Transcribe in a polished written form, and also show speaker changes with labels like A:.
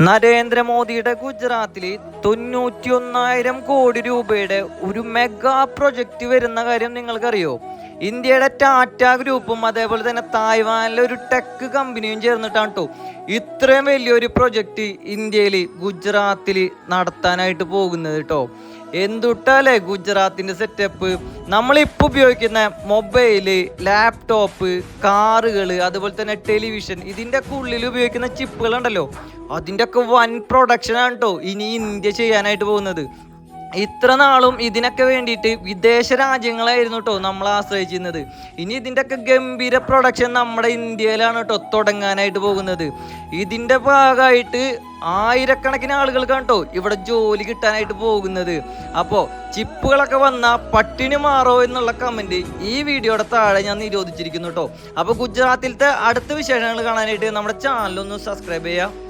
A: നരേന്ദ്രമോദിയുടെ ഗുജറാത്തിൽ 91,000 കോടി രൂപയുടെ ഒരു മെഗാ പ്രൊജക്റ്റ് വരുന്ന കാര്യം നിങ്ങൾക്കറിയോ? ഇന്ത്യയുടെ ടാറ്റ ഗ്രൂപ്പും അതേപോലെ തന്നെ തായ്വാനിലെ ഒരു ടെക് കമ്പനിയും ചേർന്നിട്ടാണ് കേട്ടോ ഇത്രയും വലിയൊരു പ്രൊജക്റ്റ് ഇന്ത്യയിൽ ഗുജറാത്തിൽ നടത്താനായിട്ട് പോകുന്നത് കേട്ടോ. എന്തുട്ടല്ലേ ഗുജറാത്തിൻ്റെ സെറ്റപ്പ്! നമ്മളിപ്പോൾ ഉപയോഗിക്കുന്ന മൊബൈല്, ലാപ്ടോപ്പ്, കാറുകൾ, അതുപോലെ തന്നെ ടെലിവിഷൻ, ഇതിൻ്റെ ഒക്കെ ഉള്ളിൽ ഉപയോഗിക്കുന്ന ചിപ്പുകളുണ്ടല്ലോ, അതിൻ്റെ ഒക്കെ വൻ പ്രൊഡക്ഷനാണ് കേട്ടോ ഇനി ഇന്ത്യ ചെയ്യാനായിട്ട് പോകുന്നത്. ഇത്ര നാളും ഇതിനൊക്കെ വേണ്ടിയിട്ട് വിദേശ രാജ്യങ്ങളായിരുന്നു കേട്ടോ നമ്മൾ ആശ്രയിച്ചിരുന്നത്. ഇനി ഇതിൻ്റെ ഒക്കെ ഗംഭീര പ്രൊഡക്ഷൻ നമ്മുടെ ഇന്ത്യയിലാണ് കേട്ടോ തുടങ്ങാനായിട്ട് പോകുന്നത്. ഇതിൻ്റെ ഭാഗമായിട്ട് ആയിരക്കണക്കിന് ആളുകൾക്കാണ് കേട്ടോ ഇവിടെ ജോലി കിട്ടാനായിട്ട് പോകുന്നത്. അപ്പോൾ ചിപ്പുകളൊക്കെ വന്നാൽ പട്ടിണി മാറോ എന്നുള്ള കമൻറ്റ് ഈ വീഡിയോയുടെ താഴെ ഞാൻ നിരോധിച്ചിരിക്കുന്നു കേട്ടോ. അപ്പോൾ ഗുജറാത്തിലത്തെ അടുത്ത വിശേഷങ്ങൾ കാണാനായിട്ട് നമ്മുടെ ചാനലൊന്ന് സബ്സ്ക്രൈബ് ചെയ്യുക.